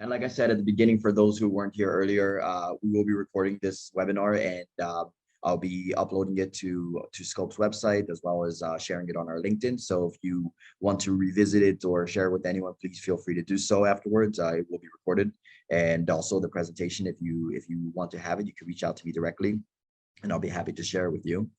And like I said at the beginning, for those who weren't here earlier, we will be recording this webinar, and I'll be uploading it to Sqope's website, as well as sharing it on our LinkedIn. So if you want to revisit it or share it with anyone, please feel free to do so afterwards. It will be recorded. And also the presentation, if you want to have it, you can reach out to me directly, and I'll be happy to share it with you.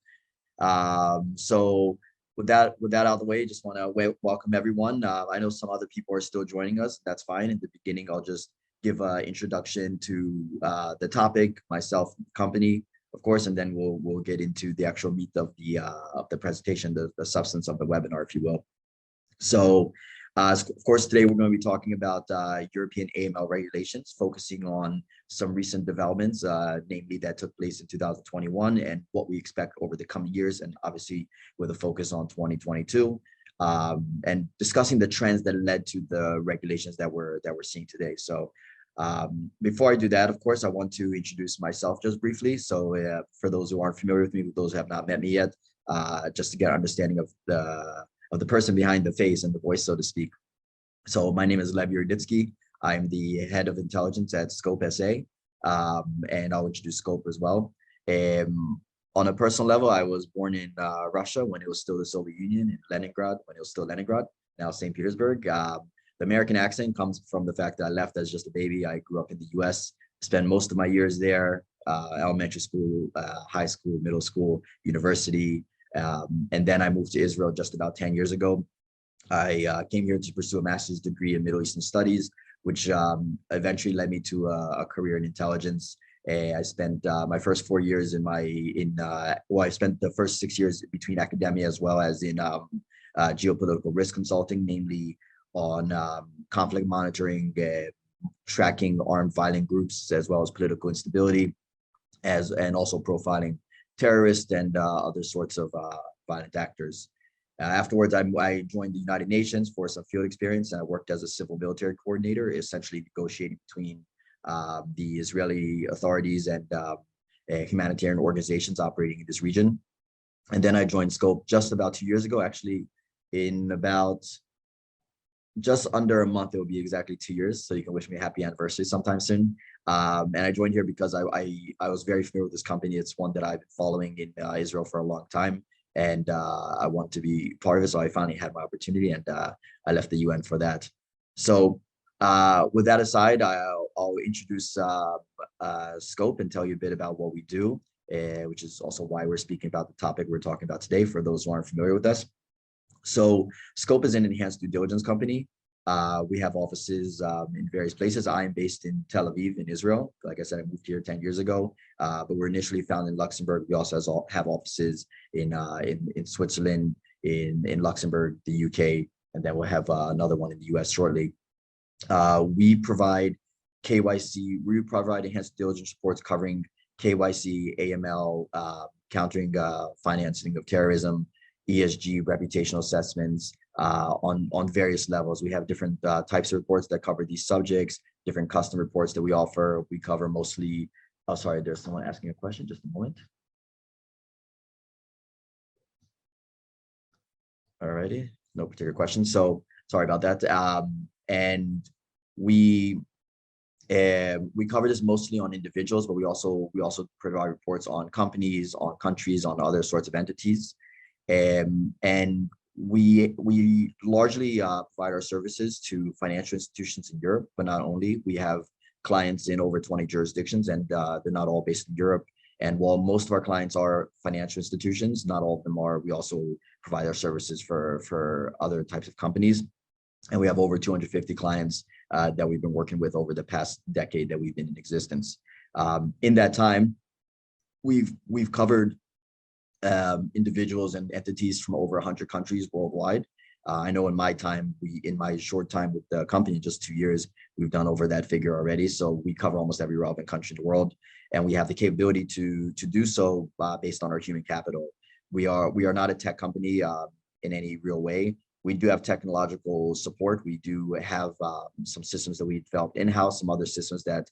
So with that out of the way, just want to welcome everyone. I know some other people are still joining us. That's fine. In the beginning, I'll just give an introduction to the topic, myself, company, of course, and then we'll get into the actual meat of the presentation, the substance of the webinar, if you will. So, of course, today we're going to be talking about European AML regulations, focusing on some recent developments, namely that took place in 2021 and what we expect over the coming years, and obviously with a focus on 2022, and discussing the trends that led to the regulations that we're seeing today. So, before I do that, of course, I want to introduce myself just briefly. So, for those who aren't familiar with me, those who have not met me yet, just to get an understanding of the person behind the face and the voice, so to speak. So my name is Lev Yuriditsky. I'm the head of intelligence at Sqope SA, and I'll introduce Sqope as well. On a personal level, I was born in Russia when it was still the Soviet Union, in Leningrad when it was still Leningrad, now St. Petersburg. The American accent comes from the fact that I left as just a baby. I grew up in the US, spent most of my years there, elementary school, high school, middle school, university, and then I moved to Israel just about 10 years ago. I came here to pursue a master's degree in Middle Eastern Studies, which eventually led me to a career in intelligence. I spent my first 4 years I spent the first 6 years between academia as well as in geopolitical risk consulting, mainly on conflict monitoring, tracking armed violent groups, as well as political instability, and also profiling terrorists and other sorts of violent actors. Afterwards, I joined the United Nations for some field experience, and I worked as a civil military coordinator, essentially negotiating between the Israeli authorities and humanitarian organizations operating in this region. And then I joined Sqope just about 2 years ago, actually in about just under a month. It will be exactly 2 years. So you can wish me a happy anniversary sometime soon. And I joined here because I was very familiar with this company. It's one that I've been following in Israel for a long time, and I want to be part of it. So I finally had my opportunity, and I left the UN for that. So with that aside, I'll introduce Sqope and tell you a bit about what we do, which is also why we're speaking about the topic we're talking about today, for those who aren't familiar with us. So Sqope is an enhanced due diligence company. We have offices in various places. I am based in Tel Aviv in Israel. Like I said, I moved here 10 years ago, but we're initially found in Luxembourg. We also have offices in Switzerland, in Luxembourg, the UK, and then we'll have another one in the US shortly. We provide KYC. We provide enhanced diligence reports covering KYC, AML, countering financing of terrorism, ESG, reputational assessments, on various levels. We have different types of reports that cover these subjects, different custom reports that we offer. We cover mostly, oh, sorry, there's someone asking a question, just a moment. Alrighty, no particular question. So sorry about that. And we cover this mostly on individuals, but we also provide reports on companies, on countries, on other sorts of entities. And we largely provide our services to financial institutions in Europe, but not only. We have clients in over 20 jurisdictions, and they're not all based in Europe. And while most of our clients are financial institutions, not all of them are. We also provide our services for other types of companies. And we have over 250 clients that we've been working with over the past decade that we've been in existence. In that time, we've covered individuals and entities from over 100 countries worldwide. I know in my short time with the company, just 2 years, we've done over that figure already. So we cover almost every relevant country in the world, and we have the capability to do so based on our human capital. We are not a tech company in any real way. We do have technological support. We do have some systems that we developed in-house, some other systems that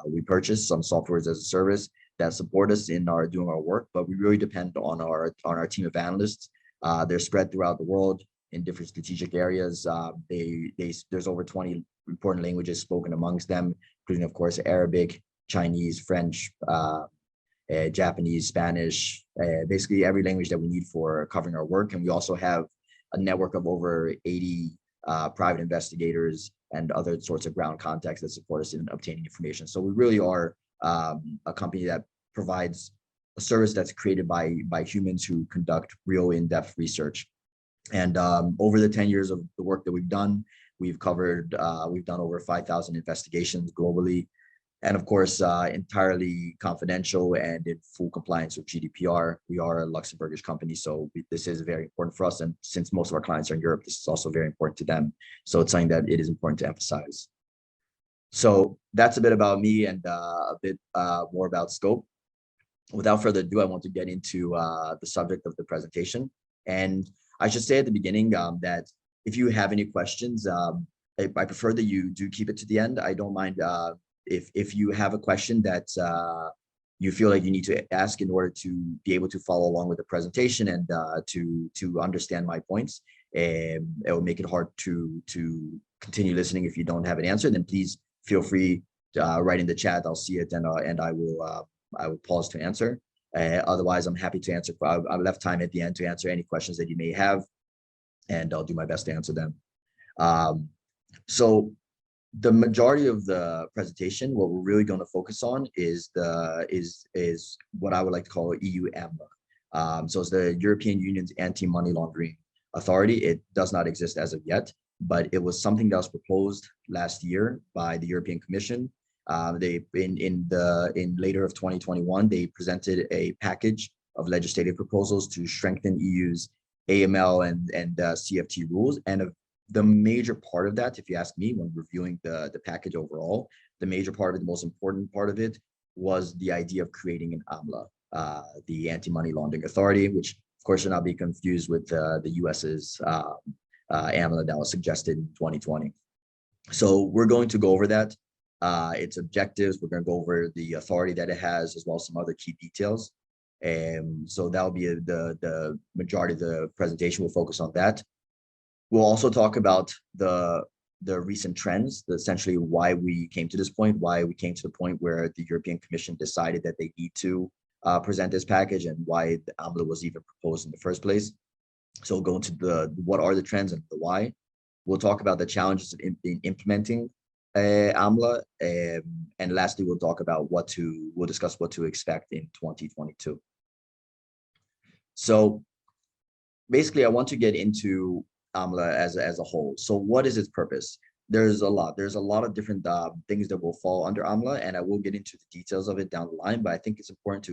we purchased, some softwares as a service that support us in doing our work. But we really depend on our team of analysts. They're spread throughout the world. in different strategic areas. There's over 20 important languages spoken amongst them, including, of course, Arabic, Chinese, French, Japanese, Spanish, basically every language that we need for covering our work. And we also have a network of over 80 private investigators and other sorts of ground contacts that support us in obtaining information. So we really are a company that provides a service that's created by humans who conduct real in-depth research. And over the 10 years of the work that we've done, we've done over 5,000 investigations globally. And of course, entirely confidential and in full compliance with GDPR. We are a Luxembourgish company, so this is very important for us. And since most of our clients are in Europe, this is also very important to them. So it's something that it is important to emphasize. So that's a bit about me and a bit more about Sqope. Without further ado, I want to get into the subject of the presentation. And I should say at the beginning that if you have any questions, I prefer that you do keep it to the end. I don't mind if you have a question that you feel like you need to ask in order to be able to follow along with the presentation and to understand my points. It will make it hard to continue listening if you don't have an answer. Then please feel free to write in the chat. I'll see it and I will pause to answer. Otherwise, I'm happy to answer. I've left time at the end to answer any questions that you may have, and I'll do my best to answer them. So the majority of the presentation, what we're really going to focus on is what I would like to call EU AML. So it's the European Union's anti-money laundering authority. It does not exist as of yet, but it was something that was proposed last year by the European Commission. In later of 2021, they presented a package of legislative proposals to strengthen EU's AML and CFT rules. And the major part of that, if you ask me, when reviewing the package overall, the major part of it, the most important part of it, was the idea of creating an AMLA, the Anti-Money Laundering Authority, which of course should not be confused with the US's AMLA that was suggested in 2020. So we're going to go over that, its objectives. We're going to go over the authority that it has, as well as some other key details. And so that'll be the majority of the presentation. Will focus on that. We'll also talk about the recent trends, essentially why we came to this point, why we came to the point where the European Commission decided that they need to present this package, and why the AMLA was even proposed in the first place. So we'll go into what are the trends and the why. We'll talk about the challenges in implementing AMLA, and lastly, we'll talk about we'll discuss what to expect in 2022. So basically, I want to get into AMLA as a whole. So what is its purpose? There's a lot of different things that will fall under AMLA, and I will get into the details of it down the line, but I think it's important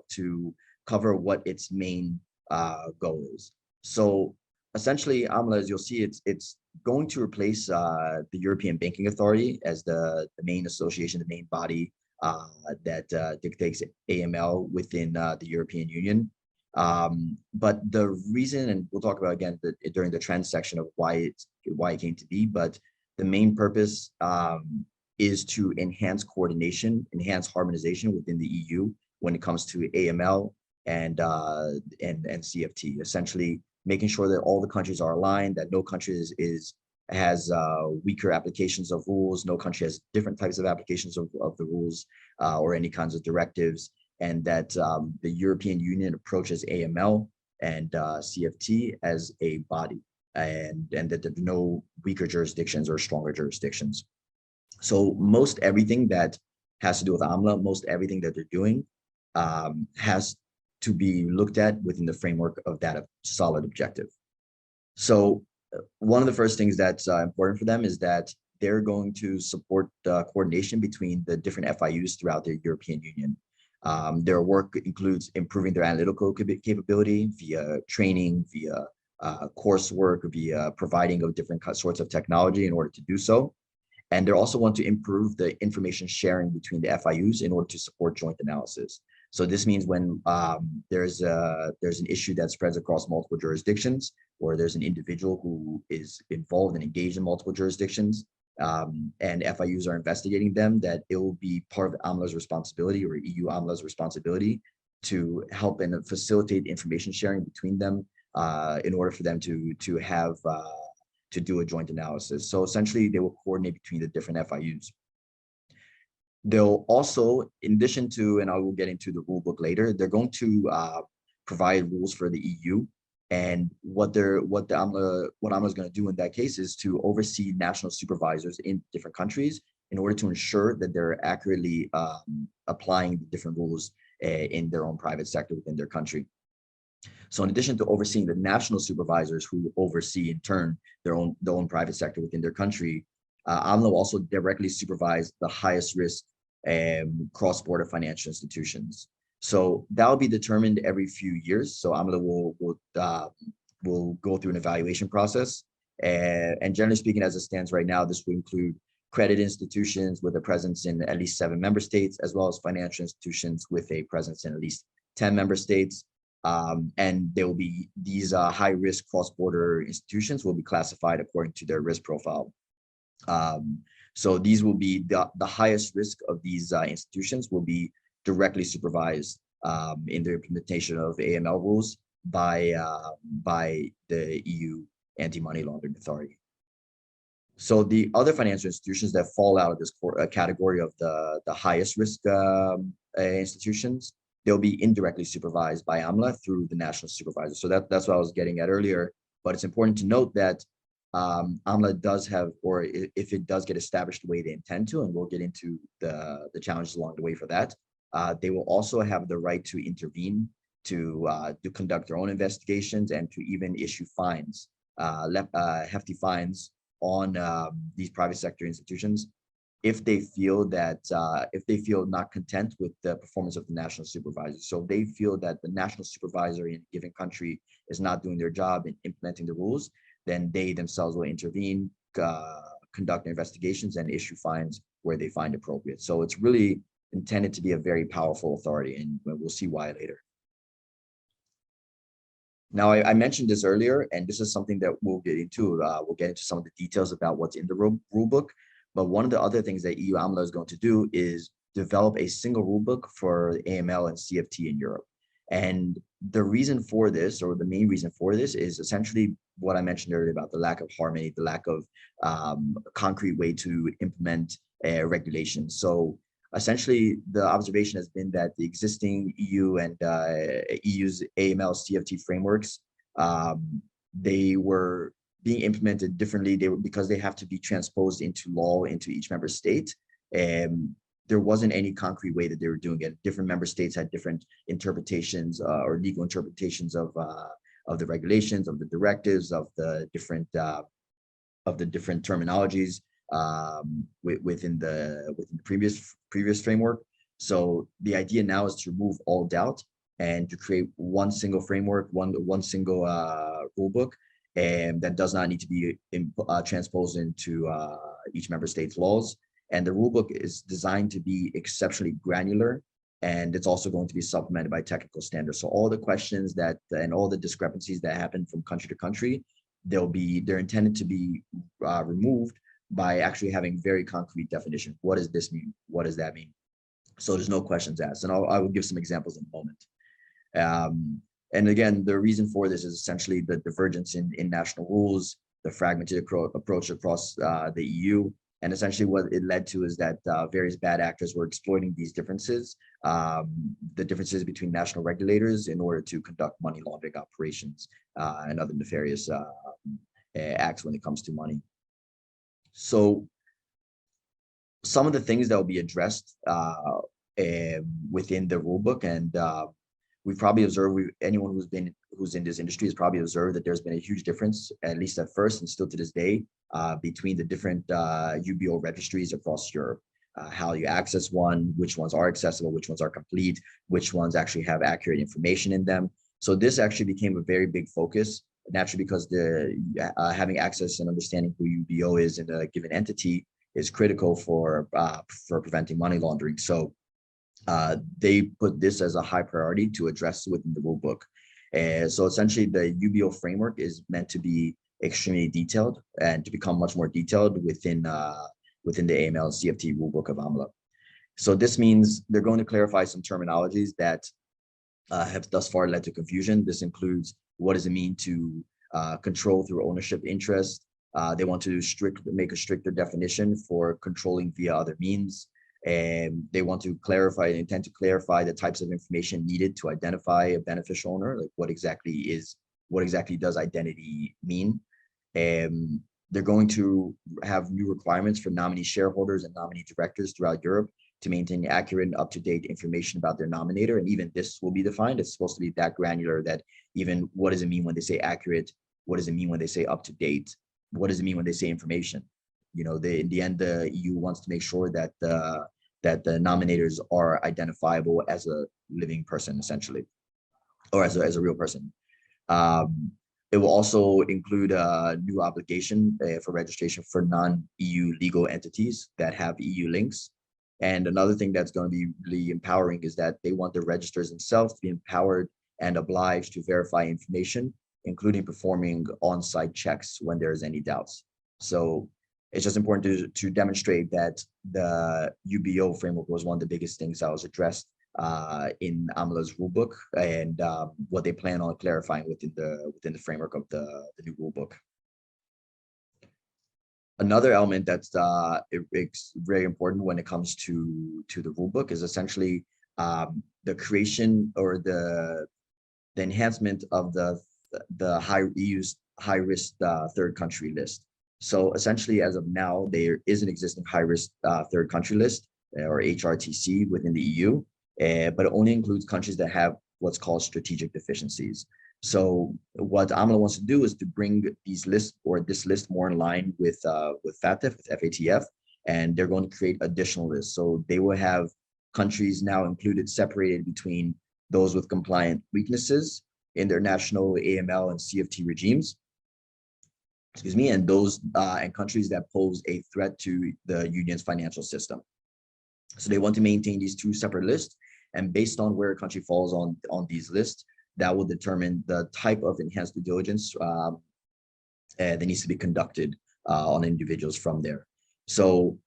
to cover what its main goal is. So essentially, AMLA, as you'll see, it's going to replace the European Banking Authority as the main association, the main body that dictates AML within the European Union. But the reason, and we'll talk about again during the trend section of why it came to be, but the main purpose is to enhance coordination, enhance harmonization within the EU when it comes to AML and CFT. Essentially, making sure that all the countries are aligned, that no country has weaker applications of rules, no country has different types of applications of the rules or any kinds of directives, and that the European Union approaches AML and CFT as a body, and that there are no weaker jurisdictions or stronger jurisdictions. So most everything that has to do with AMLA, most everything that they're doing has to be looked at within the framework of that solid objective. So one of the first things that's important for them is that they're going to support the coordination between the different FIUs throughout the European Union. Their work includes improving their analytical capability via training, via coursework, via providing of different sorts of technology in order to do so. And they also want to improve the information sharing between the FIUs in order to support joint analysis. So this means when there's an issue that spreads across multiple jurisdictions, or there's an individual who is involved and engaged in multiple jurisdictions, and FIUs are investigating them, that it will be part of AMLA's responsibility, or EU AMLA's responsibility, to help and facilitate information sharing between them in order for them to have to do a joint analysis. So essentially, they will coordinate between the different FIUs. They'll also, in addition to, and I will get into the rule book later, they're going to provide rules for the EU. And what AMLA is going to do in that case is to oversee national supervisors in different countries in order to ensure that they're accurately applying the different rules in their own private sector within their country. So in addition to overseeing the national supervisors who oversee in turn their own private sector within their country, AMLA will also directly supervise the highest risk cross-border financial institutions. So that will be determined every few years. So AMLA will go through an evaluation process. And generally speaking, as it stands right now, this will include credit institutions with a presence in at least 7 member states, as well as financial institutions with a presence in at least 10 member states. And there will be these high-risk cross-border institutions will be classified according to their risk profile. So these will be the highest risk of these institutions will be directly supervised in the implementation of AML rules by the EU Anti-Money Laundering Authority. So the other financial institutions that fall out of this category of the highest risk institutions, they'll be indirectly supervised by AMLA through the national supervisor. So that's what I was getting at earlier. But it's important to note that AMLA does have, or if it does get established the way they intend to, and we'll get into the challenges along the way for that, they will also have the right to intervene, to conduct their own investigations, and to even issue fines, hefty fines on these private sector institutions if they feel not content with the performance of the national supervisor. So if they feel that the national supervisor in a given country is not doing their job in implementing the rules, then they themselves will intervene, conduct investigations, and issue fines where they find appropriate. So it's really intended to be a very powerful authority, and we'll see why later. Now, I mentioned this earlier, and this is something that we'll get into. We'll get into some of the details about what's in the rule book. But one of the other things that EU AMLA is going to do is develop a single rule book for AML and CFT in Europe. And the reason for this, or the main reason for this, is essentially what I mentioned earlier about the lack of harmony, the lack of a concrete way to implement regulations. So essentially, the observation has been that the existing EU and EU's AML CFT frameworks, they were being implemented differently. Because they have to be transposed into law into each member state. And there wasn't any concrete way that they were doing it. Different member states had different interpretations or legal interpretations of the regulations, of the directives, of the different terminologies within the previous framework. So the idea now is to remove all doubt and to create one single framework, one single rule book, and that does not need to be transposed into each member state's laws. And the rulebook is designed to be exceptionally granular, and it's also going to be supplemented by technical standards. So all the questions and all the discrepancies that happen from country to country, they're intended to be removed by actually having very concrete definition. What does this mean? What does that mean? So there's no questions asked. And I will give some examples in a moment. And again, the reason for this is essentially the divergence in national rules, the fragmented approach across the EU. And essentially what it led to is that various bad actors were exploiting these differences, the differences between national regulators in order to conduct money laundering operations and other nefarious acts when it comes to money. So some of the things that will be addressed within the rulebook, and we've probably observed, anyone who's in this industry has probably observed that there's been a huge difference, at least at first and still to this day, between the different UBO registries across Europe. How you access one, which ones are accessible, which ones are complete, which ones actually have accurate information in them. So this actually became a very big focus, naturally, because having access and understanding who UBO is in a given entity is critical for preventing money laundering. So they put this as a high priority to address within the rulebook. So essentially, the UBO framework is meant to be extremely detailed and to become much more detailed within the AML and CFT rulebook of AMLA. So this means they're going to clarify some terminologies that have thus far led to confusion. This includes what does it mean to control through ownership interest. They want to make a stricter definition for controlling via other means. And they want to intend to clarify the types of information needed to identify a beneficial owner, like what exactly does identity mean. And they're going to have new requirements for nominee shareholders and nominee directors throughout Europe to maintain accurate and up-to-date information about their nominator. And even this will be defined. It's supposed to be that granular that even what does it mean when they say accurate? What does it mean when they say up-to-date? What does it mean when they say information? You know, in the end, the EU wants to make sure that the nominators are identifiable as a living person, essentially, or as a real person. It will also include a new obligation for registration for non-EU legal entities that have EU links. And another thing that's going to be really empowering is that they want the registers themselves to be empowered and obliged to verify information, including performing on-site checks when there's any doubts. So it's just important to demonstrate that the UBO framework was one of the biggest things that was addressed in AMLA's rulebook, and what they plan on clarifying within the framework of the new rulebook. Another element that's it's very important when it comes to the rulebook is essentially the creation or the enhancement of the EU's high-risk third country list. So essentially, as of now, there is an existing high-risk third country list, or HRTC, within the EU, but it only includes countries that have what's called strategic deficiencies. So what AMLA wants to do is to bring these lists, or this list, more in line with FATF, with FATF, and they're going to create additional lists. So they will have countries now included, separated between those with compliant weaknesses in their national AML and CFT regimes, and those and countries that pose a threat to the union's financial system. So they want to maintain these two separate lists, and based on where a country falls on these lists, that will determine the type of enhanced due diligence that needs to be conducted on individuals from there. So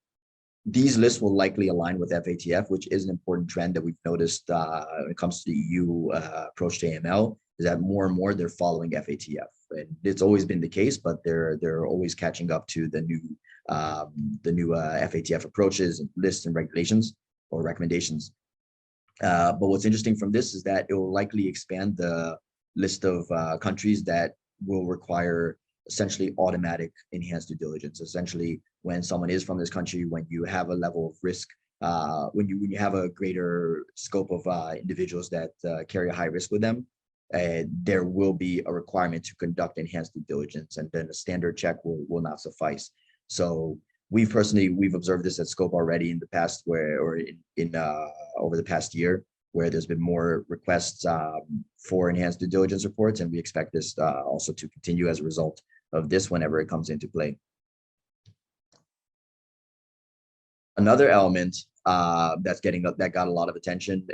these lists will likely align with FATF, which is an important trend that we've noticed when it comes to the EU approach to AML, is that more and more they're following FATF. And it's always been the case, but they're always catching up to the new FATF approaches and lists and regulations or recommendations. But what's interesting from this is that it will likely expand the list of countries that will require essentially automatic enhanced due diligence. Essentially, when someone is from this country, when you have a level of risk, when you have a greater scope of individuals that carry a high risk with them, there will be a requirement to conduct enhanced due diligence, and then a standard check will not suffice. So we've observed this at Sqope already in the past, over the past year, where there's been more requests for enhanced due diligence reports, and we expect this also to continue as a result of this whenever it comes into play. Another element that got a lot of attention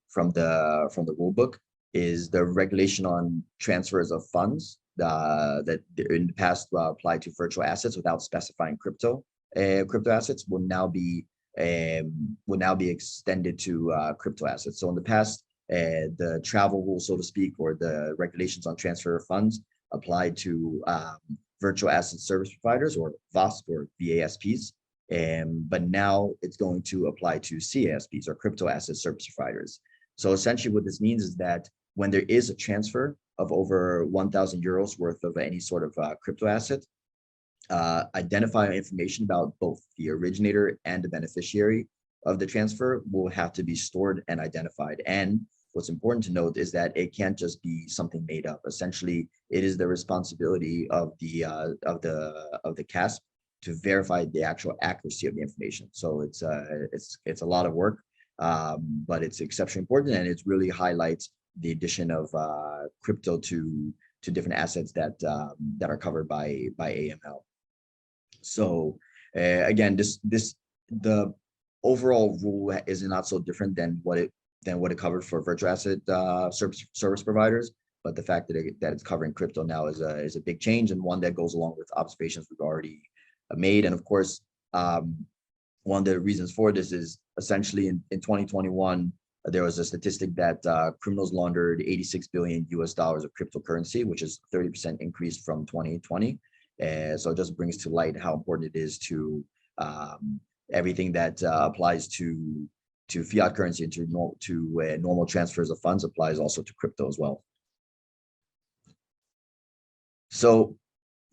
from the rulebook is the regulation on transfers of funds that in the past applied to virtual assets without specifying crypto. Crypto assets will now be extended to crypto assets. So in the past, the travel rules, so to speak, or the regulations on transfer of funds applied to virtual asset service providers, or VASP or VASPs. But now it's going to apply to CASPs, or crypto asset service providers. So essentially what this means is that when there is a transfer of over 1,000 euros worth of any sort of crypto asset, identifying information about both the originator and the beneficiary of the transfer will have to be stored and identified. And what's important to note is that it can't just be something made up. Essentially, it is the responsibility of the CASP to verify the actual accuracy of the information. So it's a lot of work, but it's exceptionally important, and it really highlights the addition of crypto to different assets that are covered by AML. So again, the overall rule is not so different than what it covered for virtual asset service providers, but the fact that it's covering crypto now is a big change, and one that goes along with observations we've already made. And of course, one of the reasons for this is essentially in 2021, there was a statistic that criminals laundered 86 billion US dollars of cryptocurrency, which is 30% increase from 2020. So it just brings to light how important it is to everything that applies to fiat currency and to normal transfers of funds applies also to crypto as well. So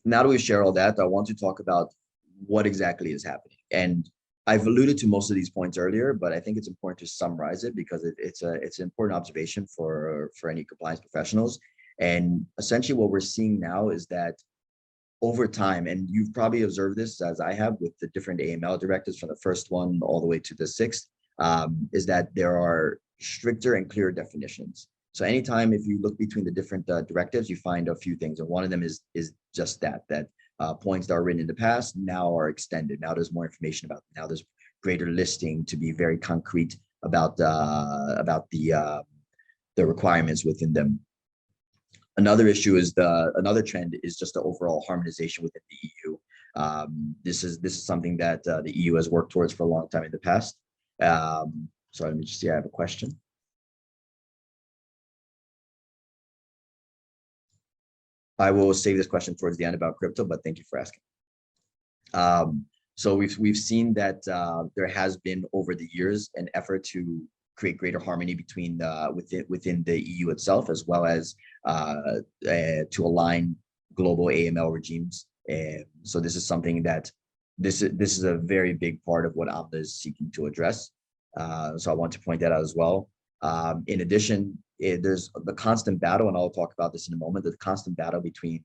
now that we've shared all that, I want to talk about what exactly is happening. And I've alluded to most of these points earlier, but I think it's important to summarize it because it's an important observation for any compliance professionals. And essentially what we're seeing now is that over time, and you've probably observed this as I have with the different AML directives from the first one all the way to the sixth, is that there are stricter and clearer definitions. So anytime if you look between the different directives, you find a few things. And one of them is just that points that are written in the past now are extended. Now there's more information about them. Now there's greater listing to be very concrete about the requirements within them. Another issue is another trend is just the overall harmonization within the EU. This is something that the EU has worked towards for a long time in the past. So let me just see, I have a question. I will save this question towards the end about crypto, but thank you for asking. So we've seen that there has been over the years an effort to create greater harmony between within the EU itself, as well as to align global AML regimes. So this is something that this is a very big part of what AML is seeking to address. So I want to point that out as well. In addition, there's the constant battle, and I'll talk about this in a moment, the constant battle between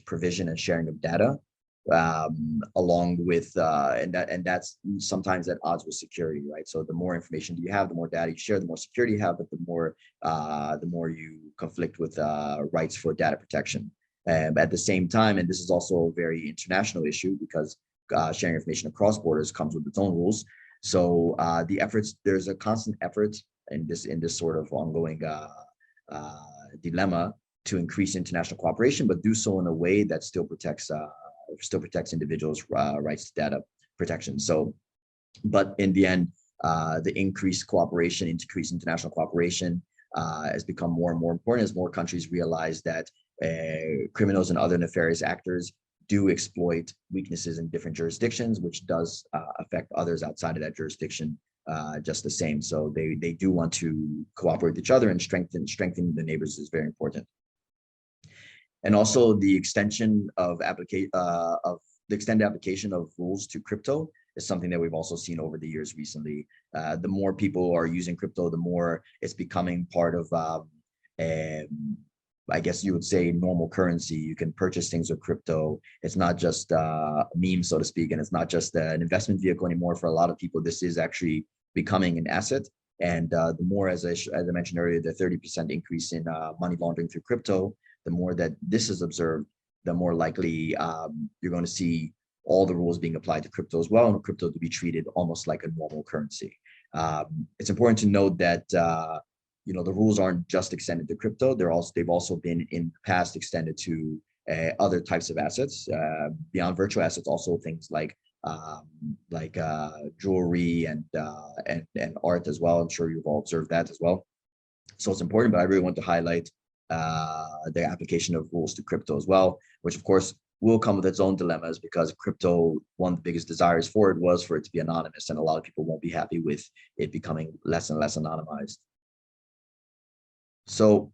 provision and sharing of data, along with, and that's sometimes at odds with security, right? So the more information you have, the more data you share, the more security you have, but the more you conflict with rights for data protection. At the same time, and this is also a very international issue because sharing information across borders comes with its own rules. So there's a constant effort in this sort of ongoing dilemma to increase international cooperation, but do so in a way that still protects individuals' rights to data protection. So, but in the end, the increased cooperation, increased international cooperation has become more and more important as more countries realize that criminals and other nefarious actors do exploit weaknesses in different jurisdictions, which does affect others outside of that jurisdiction just the same. So they do want to cooperate with each other, and strengthening the neighbors is very important. And also the extension of extended application of rules to crypto is something that we've also seen over the years recently. The more people are using crypto, the more it's becoming part of I guess you would say normal currency. You can purchase things with crypto. It's not just a meme, so to speak, and it's not just an investment vehicle anymore. For a lot of people, this is actually becoming an asset. And the more, as I mentioned earlier, the 30% increase in money laundering through crypto, the more that this is observed, the more likely you're going to see all the rules being applied to crypto as well, and crypto to be treated almost like a normal currency. It's important to note that the rules aren't just extended to crypto. They've also been in the past extended to other types of assets beyond virtual assets. Also things like jewelry and art as well. I'm sure you've all observed that as well. So it's important, but I really want to highlight the application of rules to crypto as well, which of course will come with its own dilemmas, because crypto, one of the biggest desires for it was for it to be anonymous, and a lot of people won't be happy with it becoming less and less anonymized. So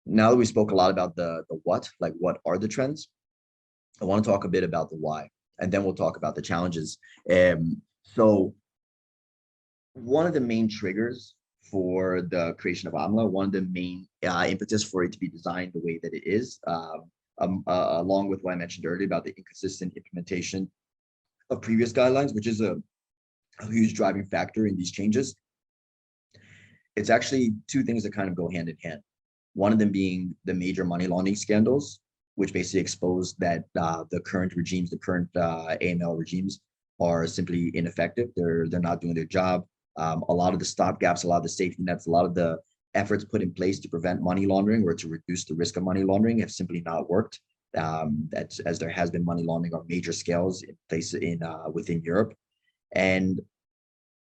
now that we spoke a lot about the what, like what are the trends, I want to talk a bit about the why, and then we'll talk about the challenges. So one of the main triggers for the creation of AMLA, one of the main impetus for it to be designed the way that it is, along with what I mentioned earlier about the inconsistent implementation of previous guidelines, which is a huge driving factor in these changes. It's actually two things that kind of go hand in hand. One of them being the major money laundering scandals, which basically exposed that the current regimes, the current AML regimes, are simply ineffective. They're not doing their job. A lot of the stopgaps, a lot of the safety nets, a lot of the efforts put in place to prevent money laundering or to reduce the risk of money laundering have simply not worked. As there has been money laundering on major scales in place within Europe. And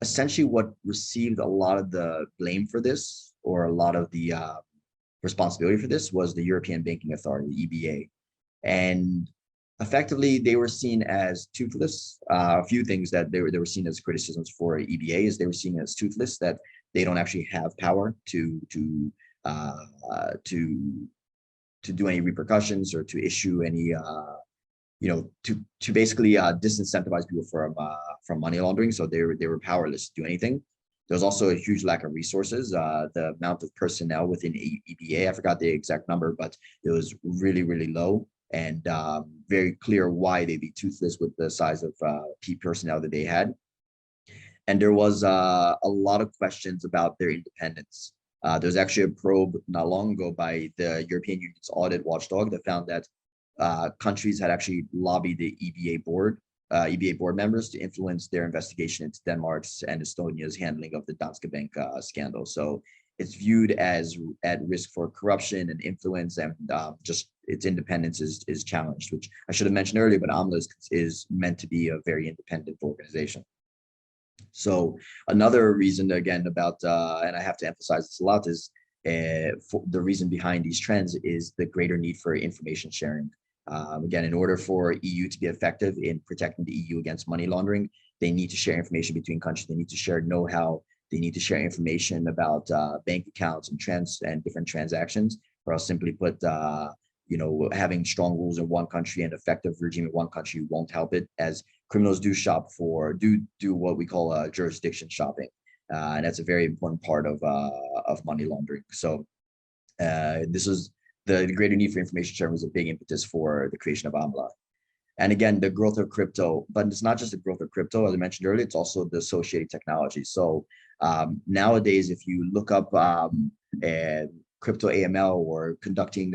essentially what received a lot of the blame for this, or a lot of the responsibility for this, was the European Banking Authority, the EBA. And effectively, they were seen as toothless. A few things that they were seen as criticisms for EBA is they were seen as toothless, that they don't actually have power to do any repercussions, or to issue any to basically disincentivize people from money laundering. So they were powerless to do anything. There's also a huge lack of resources. The amount of personnel within EBA, I forgot the exact number, but it was really, really low, and very clear why they'd be toothless with the size of personnel that they had. And there was a lot of questions about their independence. There's actually a probe not long ago by the European Union's audit watchdog that found that countries had actually lobbied the EBA board members to influence their investigation into Denmark's and Estonia's handling of the Danske Bank scandal. So it's viewed as at risk for corruption and influence, and just its independence is challenged, which I should have mentioned earlier, but AMLA is meant to be a very independent organization. So another reason, again, about, and I have to emphasize this a lot, is the reason behind these trends is the greater need for information sharing. Again, in order for EU to be effective in protecting the EU against money laundering, they need to share information between countries. They need to share know-how. They need to share information about bank accounts and different transactions, or else, simply put, having strong rules in one country and effective regime in one country won't help it, as criminals do what we call jurisdiction shopping, and that's a very important part of money laundering. So this is the greater need for information sharing was a big impetus for the creation of AMLA. And again, the growth of crypto, but it's not just the growth of crypto, as I mentioned earlier, it's also the associated technology. So nowadays, if you look up crypto AML, or conducting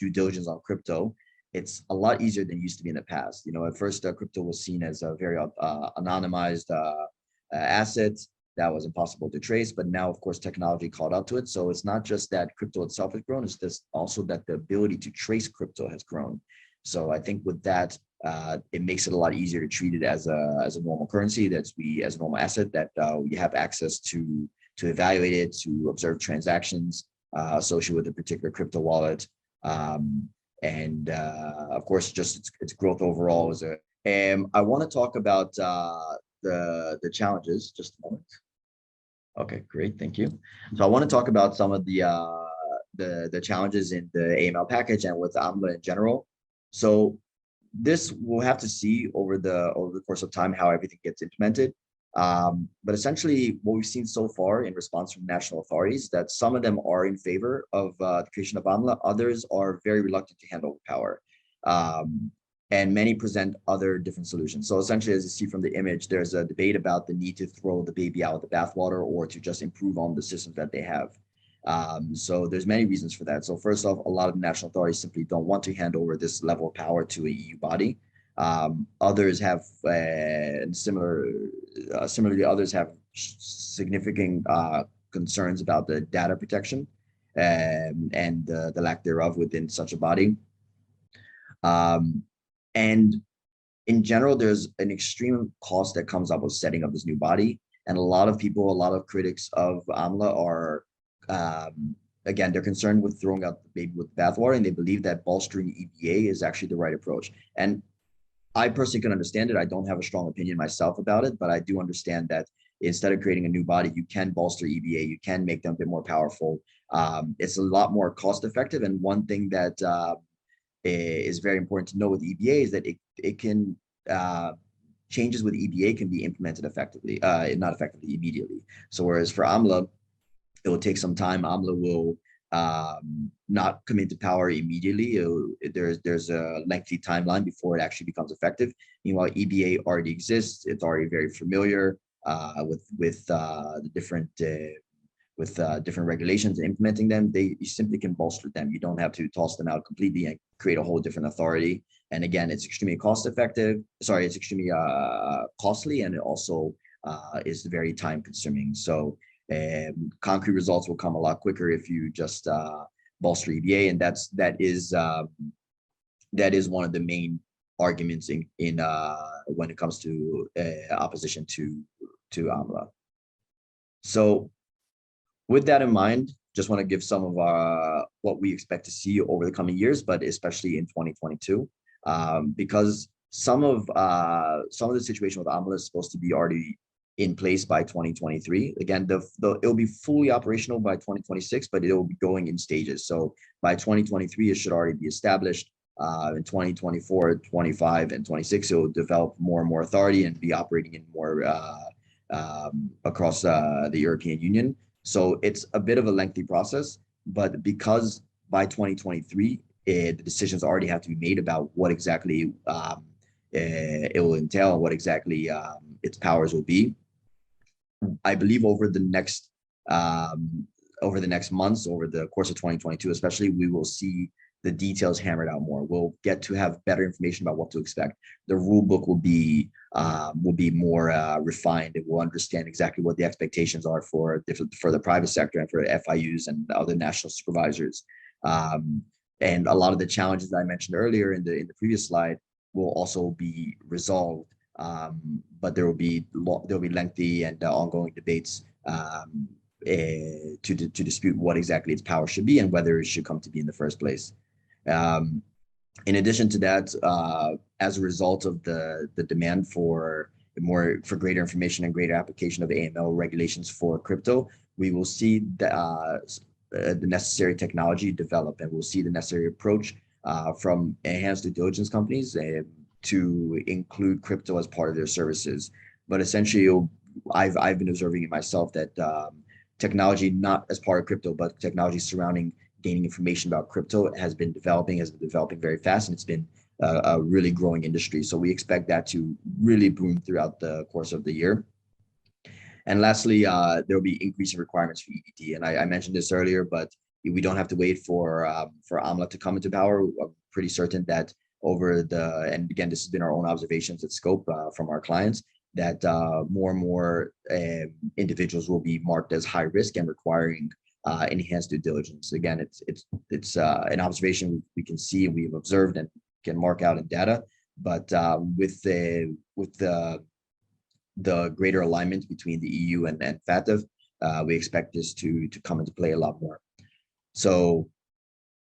due diligence on crypto, it's a lot easier than it used to be in the past. At first, crypto was seen as a very anonymized asset that was impossible to trace, but now, of course, technology caught up to it. So it's not just that crypto itself has grown, it's just also that the ability to trace crypto has grown. So I think with that, it makes it a lot easier to treat it as a normal currency, as a normal asset, that we have access to evaluate it, to observe transactions associated with a particular crypto wallet. And of course, just its growth overall is I want to talk about the challenges. Just a moment. Okay, great, thank you. So I want to talk about some of the challenges in the AML package and with AMLA in general. So this, we'll have to see over the course of time how everything gets implemented. But essentially, what we've seen so far in response from national authorities, that some of them are in favor of the creation of AMLA, others are very reluctant to hand over power. And many present other different solutions. So essentially, as you see from the image, there's a debate about the need to throw the baby out with the bathwater, or to just improve on the systems that they have. So there's many reasons for that. So first off, a lot of national authorities simply don't want to hand over this level of power to a EU body. Others have similarly, others have significant concerns about the data protection and the lack thereof within such a body. And in general, there's an extreme cost that comes up with setting up this new body. And a lot of people, a lot of critics of AMLA are, again, they're concerned with throwing out the baby with the bathwater, and they believe that bolstering EBA is actually the right approach. And I personally can understand it. I don't have a strong opinion myself about it, but I do understand that instead of creating a new body, you can bolster EBA, you can make them a bit more powerful. It's a lot more cost effective. And one thing that is very important to know with EBA is that it can, changes with EBA can be implemented effectively, not effectively immediately. So whereas for AMLA, it will take some time. AMLA will not come into power immediately. There's a lengthy timeline before it actually becomes effective. Meanwhile, EBA already exists. It's already very familiar with different regulations and implementing them. You simply can bolster them. You don't have to toss them out completely and create a whole different authority. And again, it's extremely cost effective. Sorry, it's extremely costly, and it also is very time consuming. So concrete results will come a lot quicker if you just bolster EBA, and that is one of the main arguments in when it comes to opposition to AMLA. So with that in mind, just want to give some of our what we expect to see over the coming years, but especially in 2022, because some of the situation with AMLA is supposed to be already in place by 2023. Again, it'll be fully operational by 2026, but it will be going in stages. So by 2023, it should already be established. In 2024, 25, and 26, it will develop more and more authority and be operating in more across the European Union. So it's a bit of a lengthy process, but because by 2023, the decisions already have to be made about what exactly it will entail, what exactly its powers will be. I believe over the next months, over the course of 2022, especially, we will see the details hammered out more. We'll get to have better information about what to expect. The rule book will be more refined, and we'll understand exactly what the expectations are for the private sector and for FIUs and other national supervisors. And a lot of the challenges that I mentioned earlier in the previous slide will also be resolved. But there will be lengthy and ongoing debates to dispute what exactly its power should be and whether it should come to be in the first place. In addition to that, as a result of the demand for greater information and greater application of AML regulations for crypto, we will see the necessary technology develop, and we'll see the necessary approach from enhanced due diligence companies to include crypto as part of their services. But essentially, I've been observing it myself that technology, not as part of crypto, but technology surrounding gaining information about crypto has been developing very fast, and it's been a really growing industry. So we expect that to really boom throughout the course of the year. And lastly, there will be increasing requirements for EDD. And I mentioned this earlier, but we don't have to wait for AMLA to come into power. I'm pretty certain that and again, this has been our own observations at Sqope from our clients, that more and more individuals will be marked as high risk and requiring enhanced due diligence. Again, it's an observation we can see and we've observed and can mark out in data, but with the greater alignment between the EU and FATF, we expect this to come into play a lot more. So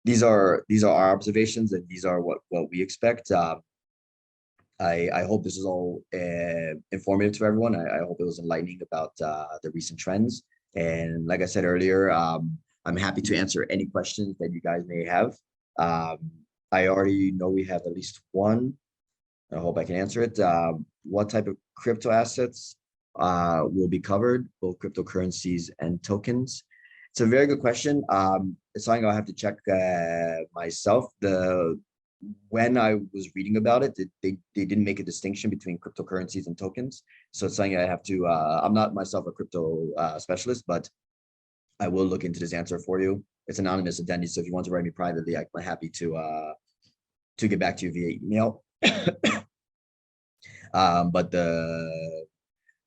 these are our observations, and these are what we expect. I hope this is all informative to everyone. I hope it was enlightening about the recent trends. And like I said earlier, I'm happy to answer any questions that you guys may have. I already know we have at least one. I hope I can answer it. What type of crypto assets will be covered, both cryptocurrencies and tokens? It's a very good question. It's something I'll have to check myself. When I was reading about it, they didn't make a distinction between cryptocurrencies and tokens. So it's something I have to, I'm not myself a crypto specialist, but I will look into this answer for you. It's anonymous attendee, so if you want to write me privately, I'm happy to get back to you via email. But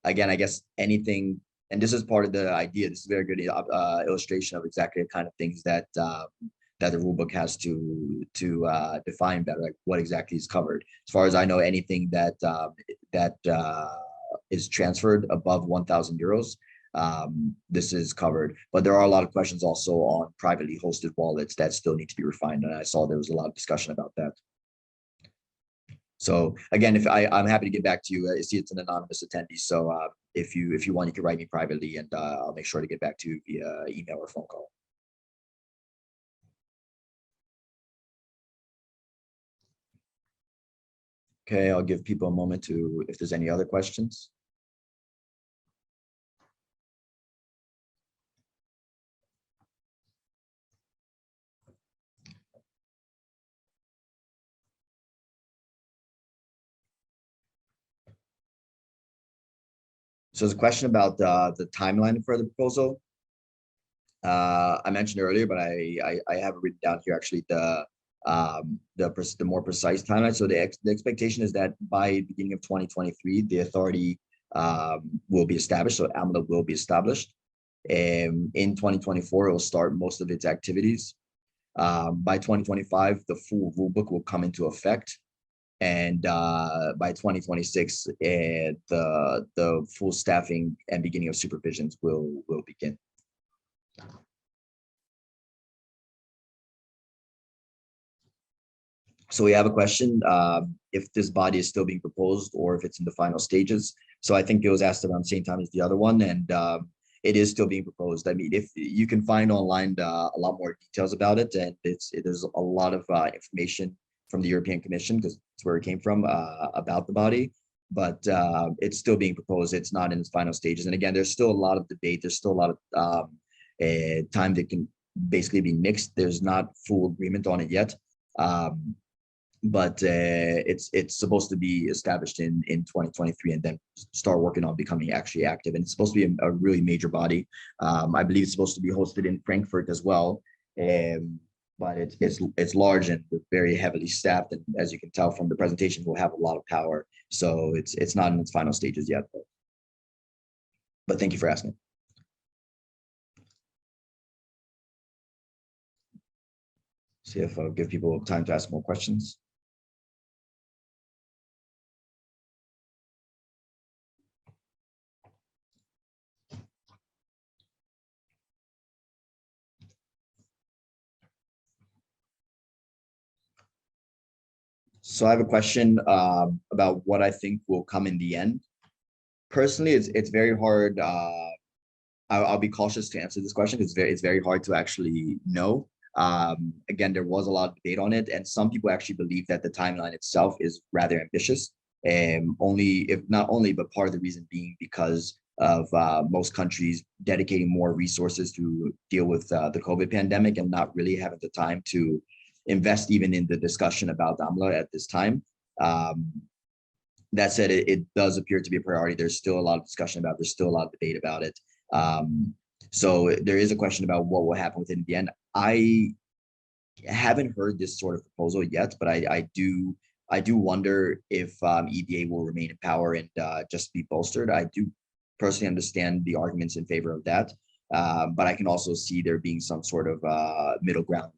again, I guess anything, and this is part of the idea. This is a very good illustration of exactly the kind of things that that the rulebook has to define better, like what exactly is covered. As far as I know, anything that is transferred above 1,000 euros, this is covered. But there are a lot of questions also on privately hosted wallets that still need to be refined, and I saw there was a lot of discussion about that. So again, I'm happy to get back to you. I see it's an anonymous attendee, so if you want, you can write me privately, and I'll make sure to get back to you via email or phone call. Okay, I'll give people a moment to, if there's any other questions. So there's a question about the timeline for the proposal. I mentioned earlier, but I have it written down here actually, the more precise timeline. So the expectation is that by beginning of 2023, the authority will be established. So AMLA will be established. In 2024, it will start most of its activities. By 2025, the full rulebook will come into effect. And by 2026, the full staffing and beginning of supervisions will begin. So we have a question, if this body is still being proposed or if it's in the final stages. So I think it was asked around the same time as the other one, and it is still being proposed. I mean, if you can find online a lot more details about it, and there's a lot of information from the European Commission, because it's where it came from, about the body, but it's still being proposed. It's not in its final stages. And again, there's still a lot of debate. There's still a lot of time that can basically be mixed. There's not full agreement on it yet. But it's supposed to be established in 2023 and then start working on becoming actually active. And it's supposed to be a really major body. I believe it's supposed to be hosted in Frankfurt as well. But it's large and very heavily staffed. And as you can tell from the presentation, will have a lot of power. So it's not in its final stages yet. But thank you for asking. See if I'll give people time to ask more questions. So I have a question about what I think will come in the end. Personally, it's very hard. I'll be cautious to answer this question. It's very hard to actually know. Again, there was a lot of debate on it, and some people actually believe that the timeline itself is rather ambitious. Not only, but part of the reason being because of most countries dedicating more resources to deal with the COVID pandemic and not really having the time to invest even in the discussion about AMLA at this time. That said, it does appear to be a priority. There's still a lot of discussion about it. There's still a lot of debate about it. So there is a question about what will happen with it in the end. I haven't heard this sort of proposal yet, but I do wonder if EDA will remain in power and just be bolstered. I do personally understand the arguments in favor of that. But I can also see there being some sort of middle ground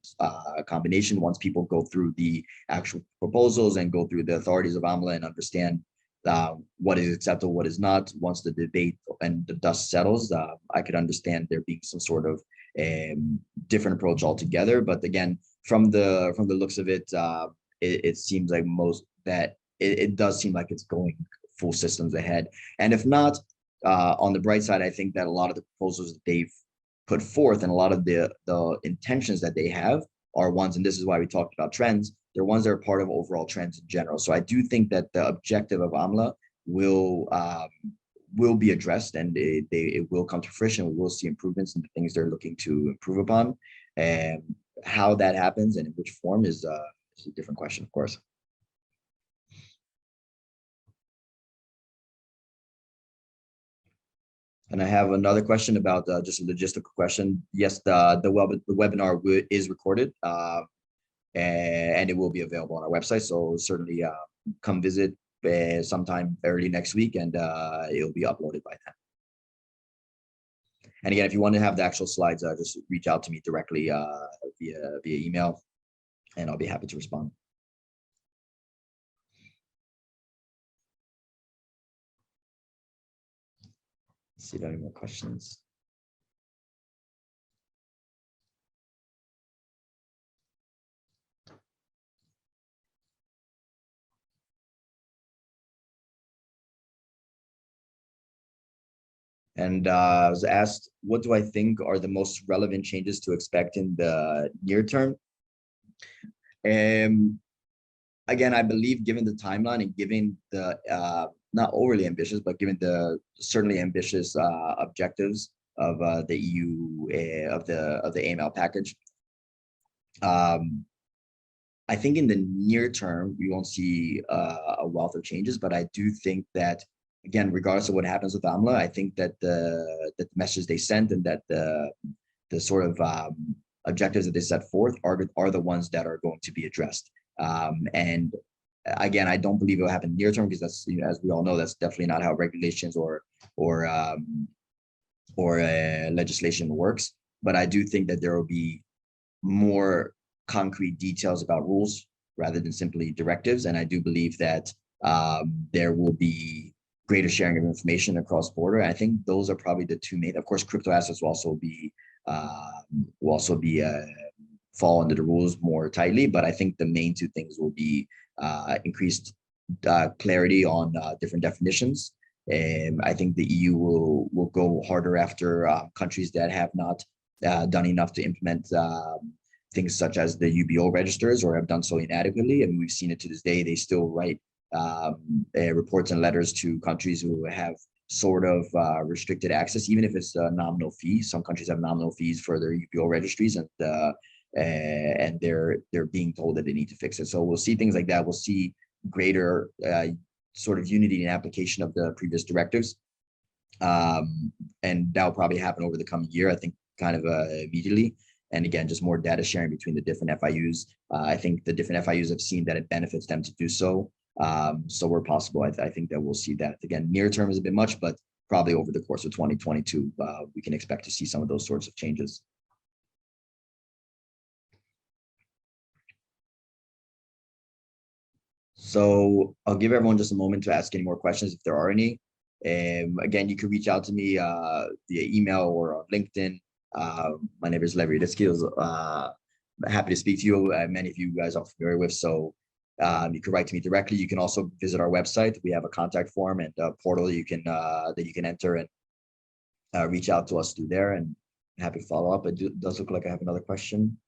combination once people go through the actual proposals and go through the authorities of AMLA and understand what is acceptable, what is not. Once the debate and the dust settles, I could understand there being some sort of different approach altogether. But again, from the looks of it, it seems like it does seem like it's going full systems ahead. And if not, on the bright side, I think that a lot of the proposals that they've put forth and a lot of the intentions that they have are ones, and this is why we talked about trends, they're ones that are part of overall trends in general. So I do think that the objective of AMLA will be addressed, and it will come to fruition. We will see improvements in the things they're looking to improve upon. And how that happens and in which form is a different question, of course. And I have another question about just a logistical question. Yes, the webinar is recorded, and it will be available on our website. So certainly come visit sometime early next week, and it'll be uploaded by then. And again, if you want to have the actual slides, just reach out to me directly via email, and I'll be happy to respond. Let's see if there are any more questions. And I was asked, what do I think are the most relevant changes to expect in the near term? Again, I believe given the timeline and given the not overly ambitious, but given the certainly ambitious objectives of the EU of the AML package, I think in the near term we won't see a wealth of changes. But I do think that, again, regardless of what happens with AMLA, I think that the message they sent and that the sort of objectives that they set forth are the ones that are going to be addressed. And again, I don't believe it will happen near term, because that's, you know, as we all know, that's definitely not how regulations or legislation works. But I do think that there will be more concrete details about rules rather than simply directives. And I do believe that there will be greater sharing of information across border. I think those are probably the two main. Of course, crypto assets will also be fall under the rules more tightly, but I think the main two things will be increased clarity on different definitions. And I think the EU will go harder after countries that have not done enough to implement things such as the UBO registers or have done so inadequately. And we've seen it to this day. They still write reports and letters to countries who have sort of restricted access, even if it's a nominal fee. Some countries have nominal fees for their UBO registries, and they're being told that they need to fix it. So we'll see things like that. We'll see greater sort of unity in application of the previous directives, and that will probably happen over the coming year. I think kind of immediately. And again, just more data sharing between the different FIUs. I think the different FIUs have seen that it benefits them to do so. So where possible, I think that we'll see that. Again, near term is a bit much, but probably over the course of 2022, we can expect to see some of those sorts of changes. So I'll give everyone just a moment to ask any more questions if there are any. Again, you can reach out to me via email or on LinkedIn. My name is Lev Yuriditsky. Happy to speak to you. Many of you guys are familiar with, so you can write to me directly. You can also visit our website. We have a contact form and a portal that you can enter and reach out to us through there, and I'm happy to follow up. It does look like I have another question.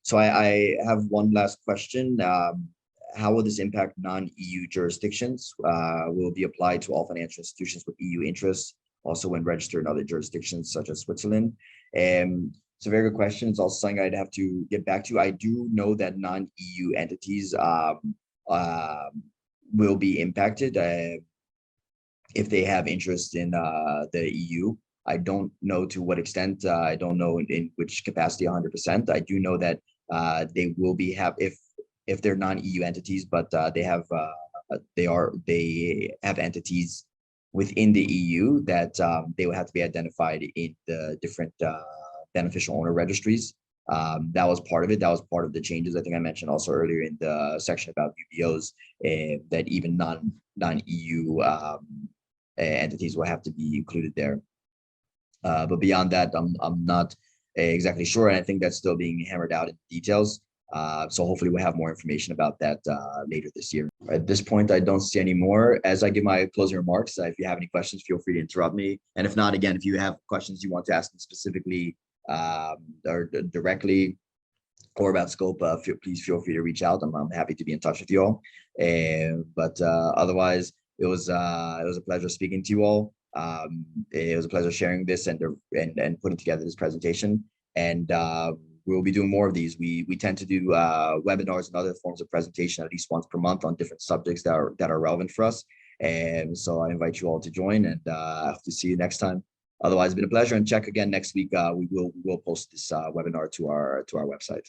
So I have one last question. How will this impact non-EU jurisdictions? Will it be applied to all financial institutions with EU interests, also when registered in other jurisdictions such as Switzerland? It's a very good question. It's also something I'd have to get back to. I do know that non-EU entities will be impacted if they have interest in the EU. I don't know to what extent. I don't know in which capacity 100%. I do know that they will be if they're non-EU entities, but they have entities within the EU that they will have to be identified in the different beneficial owner registries. That was part of it. That was part of the changes I think I mentioned also earlier in the section about UBOs, that even non-EU entities will have to be included there. But beyond that, I'm not exactly sure, and I think that's still being hammered out in details. So hopefully we'll have more information about that later this year. At this point, I don't see any more. As I give my closing remarks, if you have any questions, feel free to interrupt me. And if not, again, if you have questions you want to ask me specifically or directly or about Sqope, please feel free to reach out. I'm happy to be in touch with you all. But otherwise, it was a pleasure speaking to you all. It was a pleasure sharing this and putting together this presentation. And we'll be doing more of these. We tend to do webinars and other forms of presentation at least once per month on different subjects that are relevant for us. And so I invite you all to join, and I hope to see you next time. Otherwise, it's been a pleasure, and check again next week. We will post this webinar to our website.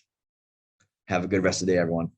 Have a good rest of the day, everyone.